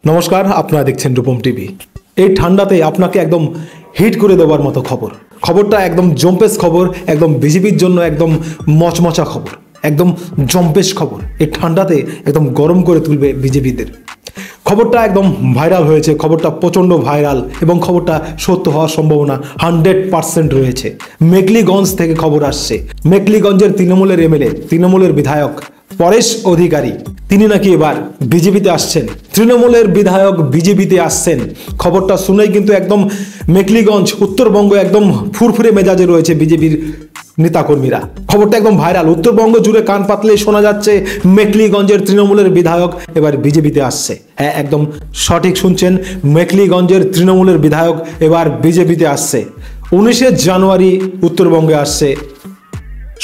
নমস্কার, আপনারা দেখছেন রূপম টিভি। এই ঠান্ডাতে আপনাকে একদম হিট করে দেওয়ার মতো খবরটা একদম জম্পেশ খবর, একদম বিজেপির জন্য একদম মচমচা খবর, একদম জম্পেশ খবর। এই ঠান্ডাতে একদম গরম করে তুলবে বিজেপিদের। খবরটা একদম ভাইরাল হয়েছে, খবরটা প্রচণ্ড ভাইরাল এবং খবরটা সত্য হওয়ার সম্ভাবনা 100% রয়েছে। মেখলিগঞ্জ থেকে খবর আসছে, মেখলিগঞ্জের তৃণমূলের এমএলএ, তৃণমূলের বিধায়ক পরেশ অধিকারী, তিনি নাকি এবার বিজেপিতে আসছেন। তৃণমূলের বিধায়ক বিজেপিতে আসছেন, খবরটা শুনেই কিন্তু একদম মেখলিগঞ্জ উত্তরবঙ্গ একদম ফুরফুরে মেজাজে রয়েছে বিজেপির নেতাকর্মীরা। খবরটা একদম ভাইরাল, উত্তরবঙ্গ জুড়ে কান পাতলে শোনা যাচ্ছে মেখলিগঞ্জের তৃণমূলের বিধায়ক এবার বিজেপিতে আসছে। হ্যাঁ, একদম সঠিক শুনছেন, মেখলিগঞ্জের তৃণমূলের বিধায়ক এবার বিজেপিতে আসছে। 19 জানুয়ারি উত্তরবঙ্গে আসছে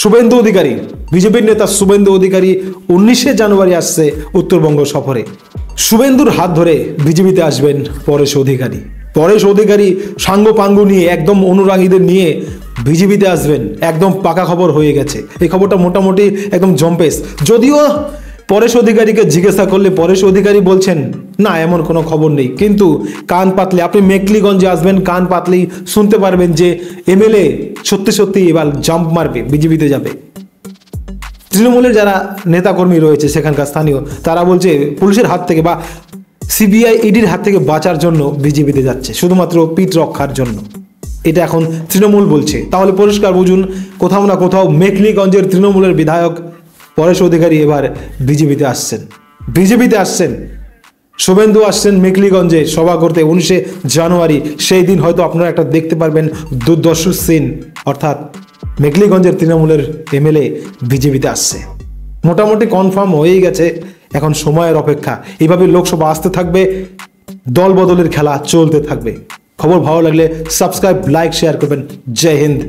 শুভেন্দু অধিকারী, বিজেপির নেতা শুভেন্দু অধিকারী 19 জানুয়ারি আসছে উত্তরবঙ্গ সফরে। শুভেন্দুর হাত ধরে বিজেপিতে আসবেন পরেশ অধিকারী। পরেশ অধিকারী সাঙ্গ পাঙ্গু নিয়ে একদম অনুরাগীদের নিয়ে বিজেপিতে আসবেন, একদম পাকা খবর হয়ে গেছে। এই খবরটা মোটামুটি একদম জম্পেশ। যদিও পরেশ অধিকারীকে জিজ্ঞাসা করলে পরেশ অধিকারী বলছেন না, এমন কোনো খবর নেই, কিন্তু কান পাতলে আপনি মেখলিগঞ্জে আসবেন, কান পাতলেই শুনতে পারবেন যে এমএলএ সত্যি সত্যি এবার জাম্প মারবে, বিজেপিতে যাবে। তৃণমূলের যারা নেতাকর্মী রয়েছে সেখানকার স্থানীয়, তারা বলছে পুলিশের হাত থেকে বা সিবিআই ইডির হাত থেকে বাঁচার জন্য বিজেপিতে যাচ্ছে, শুধুমাত্র পিঠ রক্ষার জন্য। এটা এখন তৃণমূল বলছে। তাহলে পরিষ্কার বুঝুন, কোথাও না কোথাও মেখলিগঞ্জের তৃণমূলের বিধায়ক পরেশ অধিকারী এবার বিজেপিতে আসছেন। শুভেন্দু আসছেন মেখলিগঞ্জে সভা করতে 19 জানুয়ারি। সেই দিন হয়তো আপনারা একটা দেখতে পারবেন দুর্দর্শ সিন, অর্থাৎ মেখলিগঞ্জের তৃণমূলের এমএলএ বিজেপিতে আসছে। মোটামুটি কনফার্ম হয়েই গেছে, এখন সময়ের অপেক্ষা। এইভাবে লোকসভা আসতে থাকবে, দল বদলের খেলা চলতে থাকবে। খবর ভালো লাগলে সাবস্ক্রাইব, লাইক, শেয়ার করবেন। জয় হিন্দ।